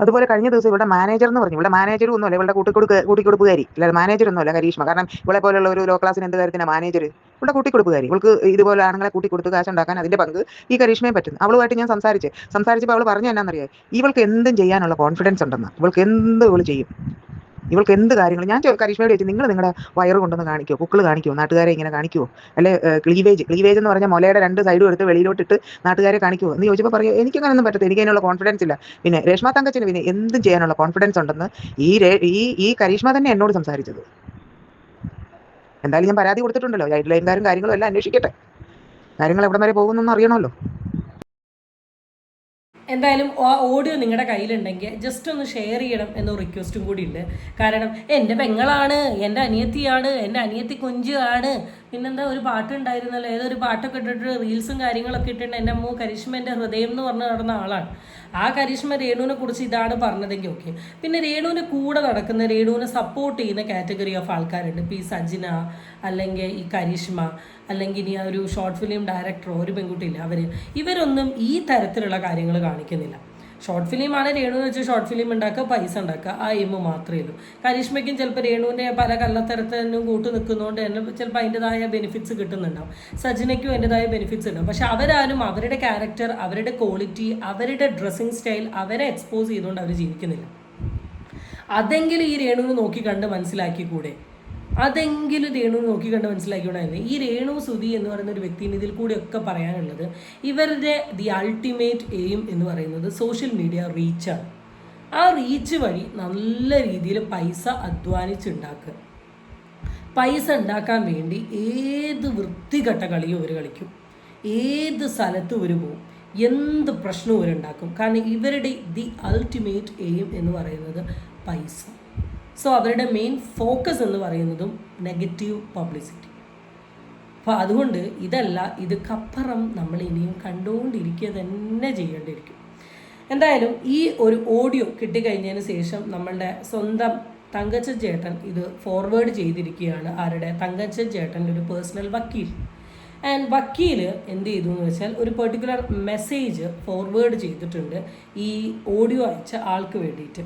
അതുപോലെ കഴിഞ്ഞ ദിവസം ഇവിടെ മാനേജർ എന്ന് പറഞ്ഞു, ഇവിടെ മാനേജർ ഒന്നുമല്ല, ഇവളുടെ കൂട്ടിക്കൊടുപ്പുകാരി അല്ല, മാനേജർ ഒന്നുമല്ല കരീഷ്മ. കാരണം ഇവളെ പോലുള്ള ഒരു ലോ ക്ലാസ്സിന് എന്ത് കാര്യത്തിനാണ് മാനേജർ? ഇവിടെ കൂട്ടിക്കൊടുപ്പുകാരി. ഇവൾക്ക് ഇതുപോലെ ആണുങ്ങളെ കൂട്ടിക്കൊടുത്ത് കാശുണ്ടാക്കാൻ അതിന്റെ പങ്ക് ഈ കരീഷ്മയെ പറ്റും. അവളുമായിട്ട് ഞാൻ സംസാരിച്ചപ്പോൾ അവൾ പറഞ്ഞു എന്നാന്നറിയാം, ഇവൾക്ക് എന്തും ചെയ്യാനുള്ള കോൺഫിഡൻസ് ഉണ്ടെന്ന്. ഇവൾക്ക് ഇവൾ ചെയ്യും, ഇവൾക്ക് എന്ത് കാര്യങ്ങൾ. ഞാൻ കരീഷ്മയോട് ചോദിച്ചു, നിങ്ങൾ നിങ്ങളുടെ വയറ് കൊണ്ടൊന്ന് കാണിക്കുമോ, പുക്കിൾ കാണിക്കുമോ, നാട്ടുകാരെ ഇങ്ങനെ കാണിക്കുമോ, അല്ലെ ക്ലീവേജ് എന്ന് പറഞ്ഞാൽ മുലയുടെ 2 സൈഡും എടുത്ത് വെളിയിലോട്ടിട്ട് നാട്ടുകാരെ കാണിക്കുമോ എന്ന് ചോദിച്ചപ്പോൾ പറയും, എനിക്കങ്ങനൊന്നും പറ്റത്തില്ല, എനിക്ക് അതിനുള്ള കോൺഫിഡൻസ് ഇല്ല. പിന്നെ രേഷ്മ തങ്കച്ചന് പിന്നെ എന്തും ചെയ്യാനുള്ള കോൺഫിഡൻസ് ഉണ്ടെന്ന് ഈ കരീഷ്മ തന്നെ എന്നോട് സംസാരിച്ചത്. എന്തായാലും ഞാൻ പരാതി കൊടുത്തിട്ടുണ്ടല്ലോ, ഗൈഡ് ലൈൻകാരും കാര്യങ്ങളും എല്ലാം അന്വേഷിക്കട്ടെ, കാര്യങ്ങൾ എവിടെ വരെ പോകുന്നൊന്നും അറിയണമല്ലോ. എന്തായാലും ആ ഓഡിയോ നിങ്ങളുടെ കയ്യിലുണ്ടെങ്കിൽ ജസ്റ്റ് ഒന്ന് ഷെയർ ചെയ്യണം എന്ന റിക്വസ്റ്റും കൂടി ഉണ്ട്. കാരണം എൻ്റെ പെങ്ങളാണ്, എൻ്റെ അനിയത്തിയാണ്, എൻ്റെ അനിയത്തി കുഞ്ചാണ്. പിന്നെന്താ ഒരു പാട്ടുണ്ടായിരുന്നല്ലോ, ഏതൊരു പാട്ടൊക്കെ ഇട്ടിട്ട് റീൽസും കാര്യങ്ങളൊക്കെ ഇട്ടിട്ട് എൻ്റെ അമ്മ കരിഷ്മൻ്റെ ഹൃദയം എന്ന് പറഞ്ഞ് നടന്ന ആളാണ്. ആ കരിഷ്മ രേണുവിനെ കുറിച്ച് ഇതാണ് പറഞ്ഞതെങ്കിൽ ഓക്കെ. പിന്നെ രേണുവിൻ്റെ കൂടെ നടക്കുന്ന, രേണുവിനെ സപ്പോർട്ട് ചെയ്യുന്ന കാറ്റഗറി ഓഫ് ആൾക്കാരുണ്ട്. ഇപ്പോൾ ഈ സജിന, അല്ലെങ്കിൽ ഈ കരിഷ്മ, അല്ലെങ്കിൽ ഇനി ഒരു ഷോർട്ട് ഫിലിം ഡയറക്ടറോ ഒരു പെൺകുട്ടിയില്ല, ഇവരൊന്നും ഈ തരത്തിലുള്ള കാര്യങ്ങൾ കാണിക്കുന്നില്ല. ഷോർട്ട് ഫിലിമാണ് രേണുവിന് വെച്ച് ഷോർട്ട് ഫിലിം ഉണ്ടാക്കുക, പൈസ ഉണ്ടാക്കുക, ആ എയിം മാത്രമേ ഉള്ളൂ. കരിഷ്മയ്ക്കും ചിലപ്പോൾ രേണുവിൻ്റെ പല കള്ളത്തരത്തിനും കൂട്ട് നിൽക്കുന്നതുകൊണ്ട് തന്നെ ചിലപ്പോൾ അതിൻ്റെതായ ബെനിഫിറ്റ്സ് കിട്ടുന്നുണ്ടാവും. സജിനയ്ക്കും അതിൻ്റെതായ ബെനിഫിറ്റ്സ് ഉണ്ടാവും. പക്ഷെ അവരാരും അവരുടെ ക്യാരക്ടർ, അവരുടെ ക്വാളിറ്റി, അവരുടെ ഡ്രസ്സിങ് സ്റ്റൈൽ അവരെ എക്സ്പോസ് ചെയ്തുകൊണ്ട് അവർ ജീവിക്കുന്നില്ല. അതെങ്കിലും ഈ രേണുവിന് നോക്കി കണ്ട് മനസ്സിലാക്കിക്കൂടെ? അതെങ്കിലും രേണു നോക്കിക്കണ്ട് മനസ്സിലാക്കിയോണ്ടായിരുന്നു. ഈ രേണു സുധി എന്ന് പറയുന്ന ഒരു വ്യക്തിന് ഇതിൽ കൂടിയൊക്കെ പറയാനുള്ളത്, ഇവരുടെ ദി അൾട്ടിമേറ്റ് എയിം എന്ന് പറയുന്നത് സോഷ്യൽ മീഡിയ റീച്ചാണ്. ആ റീച്ച് വഴി നല്ല രീതിയിൽ പൈസ അധ്വാനിച്ചുണ്ടാക്കുക. പൈസ ഉണ്ടാക്കാൻ വേണ്ടി ഏത് വൃത്തികെട്ട കളിയും ഇവർ കളിക്കും, ഏത് സ്ഥലത്തും ഇവർ പോകും, എന്ത് പ്രശ്നവും ഇവരുണ്ടാക്കും. കാരണം ഇവരുടെ ദി അൾട്ടിമേറ്റ് എയിം എന്ന് പറയുന്നത് പൈസ. സോ അവരുടെ മെയിൻ ഫോക്കസ് എന്ന് പറയുന്നതും നെഗറ്റീവ് പബ്ലിസിറ്റി. അപ്പോൾ അതുകൊണ്ട് ഇതൊക്കപ്പുറം നമ്മൾ ഇനിയും കണ്ടുകൊണ്ടിരിക്കുക തന്നെ ചെയ്യേണ്ടിയിരിക്കും. എന്തായാലും ഈ ഒരു ഓഡിയോ കിട്ടിക്കഴിഞ്ഞതിന് ശേഷം നമ്മളുടെ സ്വന്തം തങ്കച്ചൻ ചേട്ടൻ ഇത് ഫോർവേഡ് ചെയ്തിരിക്കുകയാണ്. ആരുടെ? തങ്കച്ചൻ ചേട്ടൻ്റെ ഒരു പേഴ്സണൽ വക്കീൽ. ആൻഡ് വക്കീൽ എന്ത് ചെയ്തു എന്ന് വെച്ചാൽ ഒരു പെർട്ടിക്കുലർ മെസ്സേജ് ഫോർവേഡ് ചെയ്തിട്ടുണ്ട് ഈ ഓഡിയോ അയച്ച ആൾക്ക് വേണ്ടിയിട്ട്.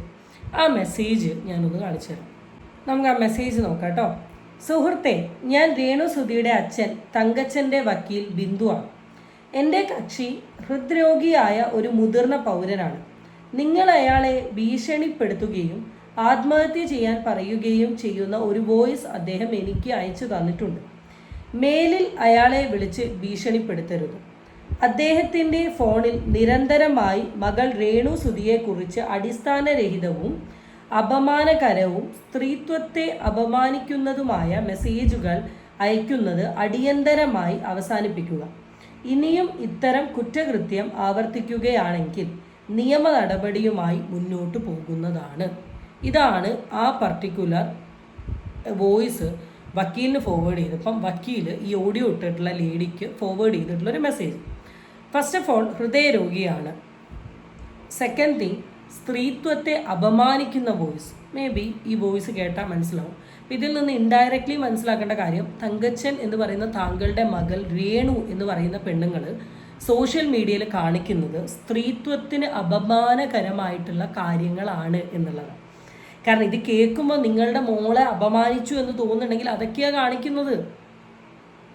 ആ മെസ്സേജ് ഞാനൊന്ന് കാണിച്ചു തരാം. നമുക്ക് ആ മെസ്സേജ് നോക്കാം കേട്ടോ. സുഹൃത്തെ, ഞാൻ രേണു സുധിയുടെ അച്ഛൻ തങ്കച്ചൻ്റെ വക്കീൽ ബിന്ദുവാണ്. എൻ്റെ കക്ഷി ഹൃദ്രോഗിയായ ഒരു മുതിർന്ന പൗരനാണ്. നിങ്ങൾ അയാളെ ഭീഷണിപ്പെടുത്തുകയും ആത്മഹത്യ ചെയ്യാൻ പറയുകയും ചെയ്യുന്ന ഒരു വോയിസ് അദ്ദേഹം എനിക്ക് അയച്ചു തന്നിട്ടുണ്ട്. മേലിൽ അയാളെ വിളിച്ച് ഭീഷണിപ്പെടുത്തരുത്. അദ്ദേഹത്തിൻ്റെ ഫോണിൽ നിരന്തരമായി മകൾ രേണു സുധിയെക്കുറിച്ച് അടിസ്ഥാനരഹിതവും അപമാനകരവും സ്ത്രീത്വത്തെ അപമാനിക്കുന്നതുമായ മെസ്സേജുകൾ അയക്കുന്നത് അടിയന്തരമായി അവസാനിപ്പിക്കുക. ഇനിയും ഇത്തരം കുറ്റകൃത്യം ആവർത്തിക്കുകയാണെങ്കിൽ നിയമ നടപടിയുമായി മുന്നോട്ട് പോകുന്നതാണ്. ഇതാണ് ആ പർട്ടിക്കുലർ വോയിസ് വക്കീലിന് ഫോർവേഡ് ചെയ്തപ്പം വക്കീൽ ഈ ഓഡിയോ ഇട്ടിട്ടുള്ള ലേഡിക്ക് ഫോർവേഡ് ചെയ്തിട്ടുള്ളൊരു മെസ്സേജ്. ഫസ്റ്റ് ഓഫ് ഓൾ, ഹൃദയരോഗിയാണ്. സെക്കൻഡ് തിങ്, സ്ത്രീത്വത്തെ അപമാനിക്കുന്ന വോയിസ്. മേ ബി ഈ വോയിസ് കേട്ടാൽ മനസ്സിലാവും. ഇതിൽ നിന്ന് ഇൻഡയറക്റ്റ്ലി മനസ്സിലാക്കേണ്ട കാര്യം, തങ്കച്ചൻ എന്ന് പറയുന്ന താങ്കളുടെ മകൾ രേണു എന്ന് പറയുന്ന പെണ്ണുങ്ങൾ സോഷ്യൽ മീഡിയയിൽ കാണിക്കുന്നത് സ്ത്രീത്വത്തിന് അപമാനകരമായിട്ടുള്ള കാര്യങ്ങളാണ് എന്നുള്ളതാണ്. കാരണം ഇത് കേൾക്കുമ്പോൾ നിങ്ങളുടെ മോളെ അപമാനിച്ചു എന്ന് തോന്നുന്നുണ്ടെങ്കിൽ അതൊക്കെയാണ് കാണിക്കുന്നത്.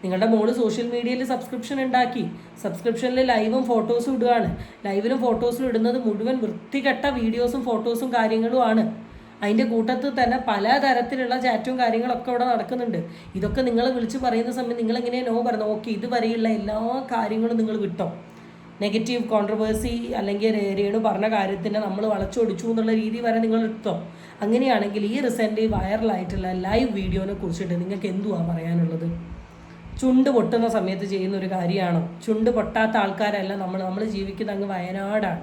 നിങ്ങളുടെ മോള് സോഷ്യൽ മീഡിയയിൽ സബ്സ്ക്രിപ്ഷൻ ഉണ്ടാക്കി, സബ്സ്ക്രിപ്ഷനിൽ ലൈവും ഫോട്ടോസും ഇടുകയാണ്. ലൈവിലും ഫോട്ടോസിലും ഇടുന്നത് മുഴുവൻ വൃത്തികെട്ട വീഡിയോസും ഫോട്ടോസും കാര്യങ്ങളുമാണ്. അതിൻ്റെ കൂട്ടത്തിൽ തന്നെ പല തരത്തിലുള്ള ചാറ്റും കാര്യങ്ങളൊക്കെ ഇവിടെ നടക്കുന്നുണ്ട്. ഇതൊക്കെ നിങ്ങൾ വിളിച്ച് പറയുന്ന സമയം നിങ്ങളെങ്ങനെ നോ പറഞ്ഞു? ഓക്കെ, ഇതുവരെയുള്ള എല്ലാ കാര്യങ്ങളും നിങ്ങൾ വിട്ടോ. നെഗറ്റീവ് കോൺട്രവേഴ്സി അല്ലെങ്കിൽ രേണു പറഞ്ഞ കാര്യത്തിനെ നമ്മൾ വളച്ചൊടിച്ചു എന്നുള്ള രീതി വരെ നിങ്ങൾ എടുത്തോ. അങ്ങനെയാണെങ്കിൽ ഈ റീസെൻ്റ് വൈറലായിട്ടുള്ള ലൈവ് വീഡിയോനെ കുറിച്ചിട്ട് നിങ്ങൾക്ക് എന്തുവാ പറയാനുള്ളത്? ചുണ്ട് പൊട്ടുന്ന സമയത്ത് ചെയ്യുന്ന ഒരു കാര്യമാണോ? ചുണ്ട് പൊട്ടാത്ത ആൾക്കാരല്ല നമ്മൾ ജീവിക്കുന്ന അങ്ങ് വയനാടാണ്.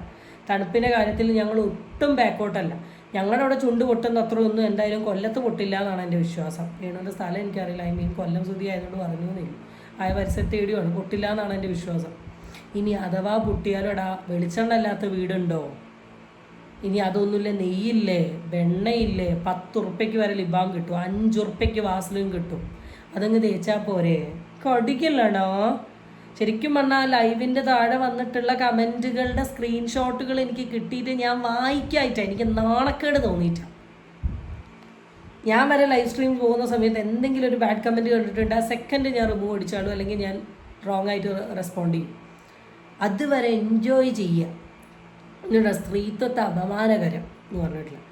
തണുപ്പിൻ്റെ കാര്യത്തിൽ ഞങ്ങൾ ഒട്ടും ബാക്കോട്ടല്ല. ഞങ്ങളുടെ അവിടെ ചുണ്ട് പൊട്ടുന്ന അത്ര ഒന്നും എന്തായാലും കൊല്ലത്ത് പൊട്ടില്ല എന്നാണ് എൻ്റെ വിശ്വാസം. രേണുവിൻ്റെ സ്ഥലം എനിക്കറിയില്ല, കൊല്ലം സുധി ആയതുകൊണ്ട് പറഞ്ഞു എന്നില്ല. ആയ പരിസരത്ത് ഏടിയാണ്, പൊട്ടില്ല എന്നാണ് എൻ്റെ വിശ്വാസം. ഇനി അഥവാ പൊട്ടിയാലോടാ വെളിച്ചെണ്ണ അല്ലാത്ത വീടുണ്ടോ? ഇനി അതൊന്നുമില്ല, നെയ്യില്ലേ, വെണ്ണയില്ലേ, 10 ഉറുപ്പ്യക്ക് വരെ ലിബാം കിട്ടും, 5 ഉറുപ്പ്യക്ക് വാസലും കിട്ടും. അതങ്ങ് തേച്ചാൽ പോരെ? കടിക്കില്ലണോ? ശരിക്കും പറഞ്ഞാൽ ലൈവിൻ്റെ താഴെ വന്നിട്ടുള്ള കമൻറ്റുകളുടെ സ്ക്രീൻഷോട്ടുകൾ എനിക്ക് കിട്ടിയിട്ട് ഞാൻ വായിക്കായിട്ടാണ് എനിക്ക് നാണക്കേട് തോന്നിയിട്ടാണ്. ഞാൻ വരെ ലൈവ് സ്ട്രീം പോകുന്ന സമയത്ത് എന്തെങ്കിലും ഒരു ബാഡ് കമൻറ്റ് കണ്ടിട്ടുണ്ട്, ആ സെക്കൻഡ് ഞാൻ റിമൂവ് അടിച്ചാലും അല്ലെങ്കിൽ ഞാൻ റോങ് ആയിട്ട് റെസ്പോണ്ട് ചെയ്യും. അതുവരെ എൻജോയ് ചെയ്യുക. എന്നിട്ട് സ്ത്രീത്വത്തെ അപമാനകരം എന്ന് പറഞ്ഞിട്ടില്ല.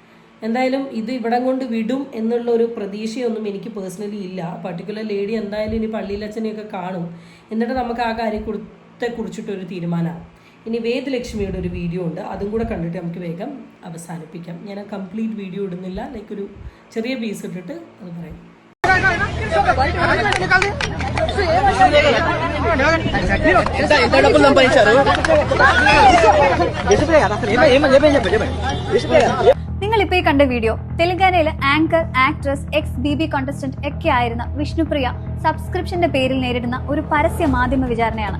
എന്തായാലും ഇത് ഇവിടം കൊണ്ട് വിടും എന്നുള്ളൊരു പ്രതീക്ഷയൊന്നും എനിക്ക് പേഴ്സണലി ഇല്ല. പർട്ടിക്കുലർ ലേഡി എന്തായാലും ഇനി പള്ളിയിലച്ഛനെയൊക്കെ കാണും, എന്നിട്ട് നമുക്ക് ആ കാര്യത്തെക്കുറിച്ചിട്ടൊരു തീരുമാനമാണ്. ഇനി വേദലക്ഷ്മിയുടെ ഒരു വീഡിയോ ഉണ്ട്, അതും കൂടെ കണ്ടിട്ട് നമുക്ക് വേഗം അവസാനിപ്പിക്കാം. ഞാൻ കംപ്ലീറ്റ് വീഡിയോ ഇടുന്നില്ല, ലൈക്ക് ഒരു ചെറിയ പീസ് ഇട്ടിട്ട് അത് പറയാം. ఎంత డబ్బులు సంపాదించారు? നിങ്ങൾ ഇപ്പോൾ ഈ കണ്ട വീഡിയോ തെലങ്കാനയിലെ anchor, actress, X BB contestant ഒക്കെ ആയിരുന്ന വിഷ്ണുപ്രിയ സബ്സ്ക്രിപ്ഷന്റെ പേരിൽ നേരിടുന്ന ഒരു പരസ്യ മാധ്യമ വിചാരണയാണ്.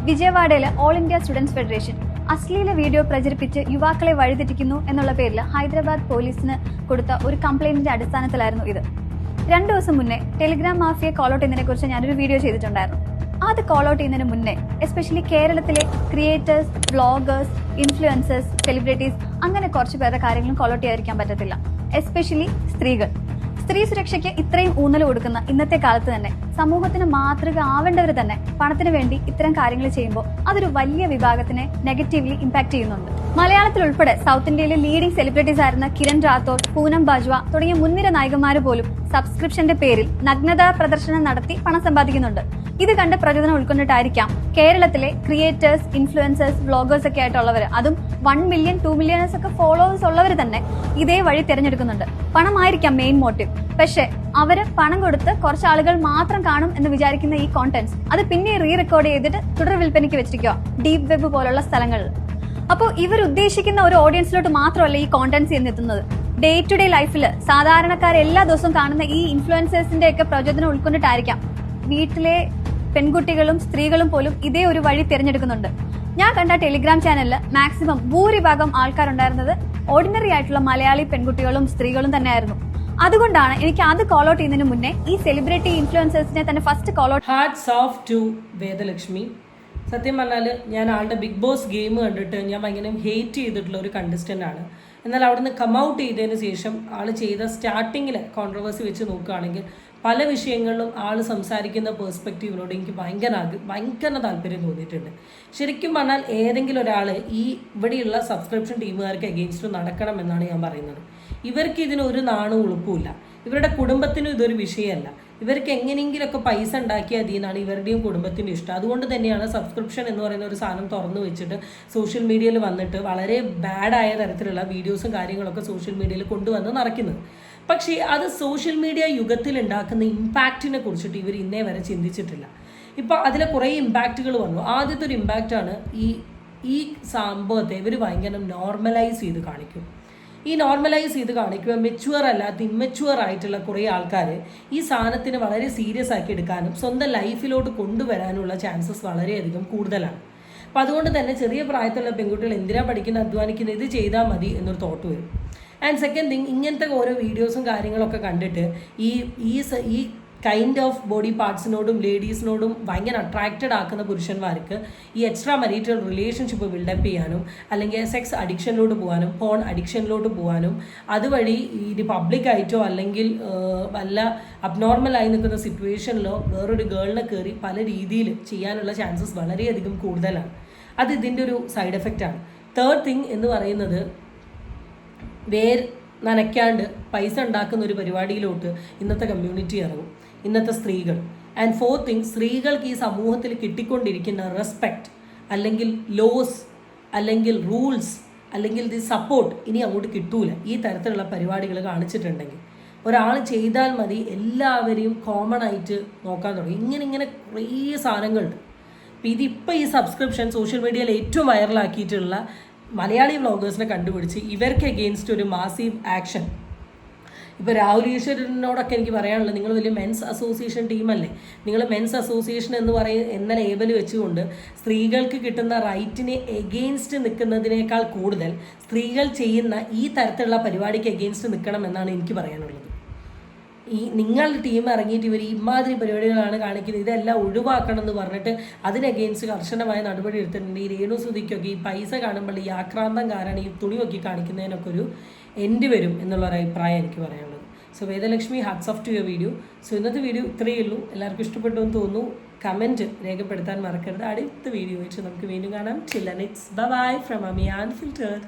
വിജയവാഡയിലെ ഓൾ ഇന്ത്യ സ്റ്റുഡൻസ് ഫെഡറേഷൻ അശ്ലീല വീഡിയോ പ്രചരിപ്പിച്ച് യുവാക്കളെ വഴിതെറ്റിക്കുന്നു എന്നുള്ള പേരിൽ ഹൈദരാബാദ് പോലീസിന് കൊടുത്ത ഒരു കംപ്ലൈന്റിന്റെ അടിസ്ഥാനത്തിലായിരുന്നു ഇത്. 2 ദിവസം മുന്നേ ടെലിഗ്രാം മാഫിയെ കോൾ ഔട്ട് ചെയ്യുന്നതിനെ കുറിച്ച് ഞാനൊരു വീഡിയോ ചെയ്തിട്ടുണ്ടായിരുന്നു. അത് കോൾ ഔട്ട് ചെയ്യുന്നതിന് മുന്നേ എസ്പെഷ്യലി കേരളത്തിലെ ക്രിയേറ്റേഴ്സ്, വ്ളോഗേഴ്സ്, ഇൻഫ്ലുവൻസേഴ്സ്, സെലിബ്രിറ്റീസ് അങ്ങനെ കുറച്ച് പേരുടെ കാര്യങ്ങളും കോൾ ഔട്ട് ചെയ്യാതിരിക്കാൻ പറ്റത്തില്ല. എസ്പെഷ്യലി സ്ത്രീകൾ. സ്ത്രീ സുരക്ഷയ്ക്ക് ഇത്രയും ഊന്നൽ കൊടുക്കുന്ന ഇന്നത്തെ കാലത്ത് തന്നെ സമൂഹത്തിന് മാതൃക ആവേണ്ടവർ തന്നെ പണത്തിന് വേണ്ടി ഇത്തരം കാര്യങ്ങൾ ചെയ്യുമ്പോൾ അതൊരു വലിയ വിഭാഗത്തിനെ നെഗറ്റീവ്ലി ഇമ്പാക്ട് ചെയ്യുന്നുണ്ട്. മലയാളത്തിൽ ഉൾപ്പെടെ സൗത്ത് ഇന്ത്യയിലെ ലീഡിംഗ് സെലിബ്രിറ്റീസ് ആയിരുന്ന കിരൺ റാത്തോർ, പൂനം ബാജ്വ തുടങ്ങിയ മുൻനിര നായികമാര് പോലും സബ്സ്ക്രിപ്ഷന്റെ പേരിൽ നഗ്നതാ പ്രദർശനം നടത്തി പണം സമ്പാദിക്കുന്നുണ്ട്. ഇത് കണ്ട് പ്രചോദനം ഉൾക്കൊണ്ടിട്ടായിരിക്കാം കേരളത്തിലെ ക്രിയേറ്റേഴ്സ്, ഇൻഫ്ലുവൻസേഴ്സ്, വ്ളോഗേഴ്സ് ഒക്കെ ആയിട്ടുള്ളവർ, അതും 1 മില്യൺ 2 മില്യൺസ് ഒക്കെ ഫോളോവേഴ്സ് ഉള്ളവർ തന്നെ ഇതേ വഴി തിരഞ്ഞെടുക്കുന്നുണ്ട്. പണമായിരിക്കാം മെയിൻ മോട്ടീവ്. പക്ഷെ അവര് പണം കൊടുത്ത് കുറച്ച് ആളുകൾ മാത്രം കാണും എന്ന് വിചാരിക്കുന്ന ഈ കോണ്ടന്റ്സ് അത് പിന്നെ റീറെക്കോർഡ് ചെയ്തിട്ട് തുടർ വിൽപ്പനയ്ക്ക് വെച്ചിരിക്കുക ഡീപ് വെബ് പോലുള്ള സ്ഥലങ്ങളിൽ. അപ്പോൾ ഇവർ ഉദ്ദേശിക്കുന്ന ഒരു ഓഡിയൻസിലോട്ട് മാത്രമല്ല ഈ കോണ്ടന്റ്സ് എത്തുന്നത്. ഡേ ടു ഡേ ലൈഫിൽ സാധാരണക്കാർ എല്ലാ ദിവസവും കാണുന്ന ഈ ഇൻഫ്ലുവൻസേഴ്സിന്റെ ഒക്കെ പ്രചോദനം ഉൾക്കൊണ്ടിട്ടായിരിക്കാം വീട്ടിലെ പെൺകുട്ടികളും സ്ത്രീകളും പോലും ഇതേ ഒരു വഴി തിരഞ്ഞെടുക്കുന്നുണ്ട്. ഞാൻ കണ്ട ടെലിഗ്രാം ചാനലിൽ മാക്സിമം ഭൂരിഭാഗം ആൾക്കാരുണ്ടായിരുന്നത് ഓർഡിനറി ആയിട്ടുള്ള മലയാളി പെൺകുട്ടികളും സ്ത്രീകളും തന്നെയായിരുന്നു. അതുകൊണ്ടാണ് എനിക്ക് അത് കോൾ ഔട്ട് ചെയ്യുന്നതിന് മുന്നേ ഈ സെലിബ്രിറ്റി ഇൻഫ്ലുവൻസേഴ്സിനെ തന്നെ first call out. Hats of two Vedalakshmi. സത്യം പറഞ്ഞാൽ ഞാൻ ആളുടെ ബിഗ് ബോസ് ഗെയിം കണ്ടിട്ട് ഞാൻ ഭയങ്കര ഹേറ്റ് ചെയ്തിട്ടുള്ള ഒരു കണ്ടസ്റ്റൻ്റ് ആണ്. എന്നാൽ അവിടുന്ന് കം ഔട്ട് ചെയ്തതിന് ശേഷം ആൾ ചെയ്ത സ്റ്റാർട്ടിങ്ങിലെ കോൺട്രവേഴ്സി വെച്ച് നോക്കുകയാണെങ്കിൽ പല വിഷയങ്ങളിലും ആൾ സംസാരിക്കുന്ന പേഴ്സ്പെക്റ്റീവിനോട് എനിക്ക് ഭയങ്കര താല്പര്യം തോന്നിയിട്ടുണ്ട്. ശരിക്കും പറഞ്ഞാൽ ഏതെങ്കിലും ഒരാൾ ഈ ഇവിടെയുള്ള സബ്സ്ക്രിപ്ഷൻ ടീമുകാർക്ക് അഗെയിൻസ്റ്റ് നടക്കണം എന്നാണ് ഞാൻ പറയുന്നത്. ഇവർക്ക് ഇതിനൊരു നാണും ഉളുപ്പുമില്ല. ഇവരുടെ കുടുംബത്തിനും ഇതൊരു വിഷയമല്ല. ഇവർക്ക് എങ്ങനെയെങ്കിലുമൊക്കെ പൈസ ഉണ്ടാക്കിയാൽ മതിയെന്നാണ് ഇവരുടെയും കുടുംബത്തിൻ്റെ ഇഷ്ടം. അതുകൊണ്ട് തന്നെയാണ് സബ്സ്ക്രിപ്ഷൻ എന്ന് പറയുന്ന ഒരു സാധനം തുറന്നു വെച്ചിട്ട് സോഷ്യൽ മീഡിയയിൽ വന്നിട്ട് വളരെ ബാഡായ തരത്തിലുള്ള വീഡിയോസും കാര്യങ്ങളൊക്കെ സോഷ്യൽ മീഡിയയിൽ കൊണ്ടുവന്ന് നടക്കുന്നത്. പക്ഷേ അത് സോഷ്യൽ മീഡിയ യുഗത്തിൽ ഉണ്ടാക്കുന്ന ഇമ്പാക്റ്റിനെ കുറിച്ചിട്ട് ഇവർ ഇന്നേ വരെ ചിന്തിച്ചിട്ടില്ല. ഇപ്പോൾ അതിലെ കുറേ ഇമ്പാക്റ്റുകൾ വന്നു. ആദ്യത്തെ ഒരു ഇമ്പാക്റ്റാണ് ഈ സംഭവത്തെ ഇവർ ഭയങ്കര നോർമലൈസ് ചെയ്ത് കാണിക്കും. ഈ നോർമലൈസ് ചെയ്ത് കാണിക്കുക മെച്യൂർ അല്ലാത്ത ഇമ്മച്യൂർ ആയിട്ടുള്ള കുറേ ആൾക്കാർ ഈ സാധനത്തിന് വളരെ സീരിയസ് ആക്കി എടുക്കാനും സ്വന്തം ലൈഫിലോട്ട് കൊണ്ടുവരാനുള്ള ചാൻസസ് വളരെയധികം കൂടുതലാണ്. അപ്പോൾ അതുകൊണ്ട് തന്നെ ചെറിയ പ്രായത്തിലുള്ള പെൺകുട്ടികൾ എന്തിനാ പഠിക്കുന്ന, അധ്വാനിക്കുന്നത്, ഇത് ചെയ്താൽ മതി എന്നൊരു തോട്ട് വരും. ആൻഡ് സെക്കൻഡ് തിങ്, ഇങ്ങനത്തെ ഓരോ വീഡിയോസും കാര്യങ്ങളൊക്കെ കണ്ടിട്ട് ഈ കൈൻഡ് ഓഫ് ബോഡി പാർട്സിനോടും ലേഡീസിനോടും ഭയങ്കര അട്രാക്റ്റഡ് ആക്കുന്ന പുരുഷന്മാർക്ക് ഈ എക്സ്ട്രാ മരീറ്റൽ റിലേഷൻഷിപ്പ് ബിൽഡപ്പ് ചെയ്യാനും അല്ലെങ്കിൽ സെക്സ് അഡിക്ഷനിലോട്ട് പോകാനും പോൺ അഡിക്ഷനിലോട്ട് പോകാനും അതുവഴി ഈ പബ്ലിക്കായിട്ടോ അല്ലെങ്കിൽ വല്ല അബ്നോർമലായി നിൽക്കുന്ന സിറ്റുവേഷനിലോ വേറൊരു ഗേളിനെ കയറി പല രീതിയിൽ ചെയ്യാനുള്ള ചാൻസസ് വളരെയധികം കൂടുതലാണ്. അത് ഇതിൻ്റെ ഒരു സൈഡ് എഫക്റ്റാണ്. തേർഡ് തിങ് എന്ന് പറയുന്നത് നനയ്ക്കാണ്ട് പൈസ ഉണ്ടാക്കുന്ന ഒരു പരിപാടിയിലോട്ട് ഇന്നത്തെ കമ്മ്യൂണിറ്റി ഇറങ്ങും, ഇന്നത്തെ സ്ത്രീകൾ. ആൻഡ് ഫോർത്ത് തിങ്, സ്ത്രീകൾക്ക് ഈ സമൂഹത്തിൽ കിട്ടിക്കൊണ്ടിരിക്കുന്ന റെസ്പെക്റ്റ് അല്ലെങ്കിൽ ലോസ് അല്ലെങ്കിൽ റൂൾസ് അല്ലെങ്കിൽ ദി സപ്പോർട്ട് ഇനി അങ്ങോട്ട് കിട്ടൂല ഈ തരത്തിലുള്ള പരിപാടികൾ കാണിച്ചിട്ടുണ്ടെങ്കിൽ. ഒരാൾ ചെയ്താൽ മതി എല്ലാവരെയും കോമൺ ആയിട്ട് നോക്കാൻ തുടങ്ങി. ഇങ്ങനെ കുറേ സാധനങ്ങളുണ്ട്. അപ്പോൾ ഇതിപ്പോൾ ഈ സബ്സ്ക്രിപ്ഷൻ സോഷ്യൽ മീഡിയയിൽ ഏറ്റവും വൈറലാക്കിയിട്ടുള്ള മലയാളി വ്ളോഗേഴ്സിനെ കണ്ടുപിടിച്ച് ഇവർക്ക് അഗെയിൻസ്റ്റ് ഒരു മാസീവ് ആക്ഷൻ. ഇപ്പോൾ രാഹുൽ ഈശ്വരനോടൊക്കെ എനിക്ക് പറയാനുള്ളത്, നിങ്ങൾ വലിയ മെൻസ് അസോസിയേഷൻ ടീമല്ലേ, നിങ്ങൾ മെൻസ് അസോസിയേഷൻ എന്ന ലേബൽ വെച്ചുകൊണ്ട് സ്ത്രീകൾക്ക് കിട്ടുന്ന റൈറ്റിനെ എഗെയിൻസ്റ്റ് നിൽക്കുന്നതിനേക്കാൾ കൂടുതൽ സ്ത്രീകൾ ചെയ്യുന്ന ഈ തരത്തിലുള്ള പരിപാടിക്ക് എഗെയിൻസ്റ്റ് നിൽക്കണം എന്നാണ് എനിക്ക് പറയാനുള്ളത്. നിങ്ങളുടെ ടീം ഇറങ്ങിയിട്ട് ഇവർ ഇമാതിരി പരിപാടികളാണ് കാണിക്കുന്നത്, ഇതെല്ലാം ഒഴിവാക്കണം എന്ന് പറഞ്ഞിട്ട് അതിനഗെയിൻസ്റ്റ് കർശനമായ നടപടി എടുത്തിട്ടുണ്ട്. ഈ രേണുസുതിക്കൊക്കെ ഈ പൈസ കാണുമ്പോൾ ഈ ആക്രാന്തം കാരണം ഈ തുണി നോക്കി കാണിക്കുന്നതിനൊക്കെ ഒരു എൻഡ് വരും എന്നുള്ളൊരു അഭിപ്രായം എനിക്ക് പറയാനുള്ളത്. So Vedalakshmi, hats of two your video. So ഇന്നത്തെ വീഡിയോ ഇത്രയേ ഉള്ളൂ. എല്ലാവർക്കും ഇഷ്ടപ്പെട്ടു എന്ന് തോന്നുന്നു. കമൻറ്റ് രേഖപ്പെടുത്താൻ മറക്കരുത്. അടുത്ത വീഡിയോ വെച്ച് നമുക്ക് വീണ്ടും കാണാം. Till then it's bye from Ami അൺഫിൽറ്റർഡ്.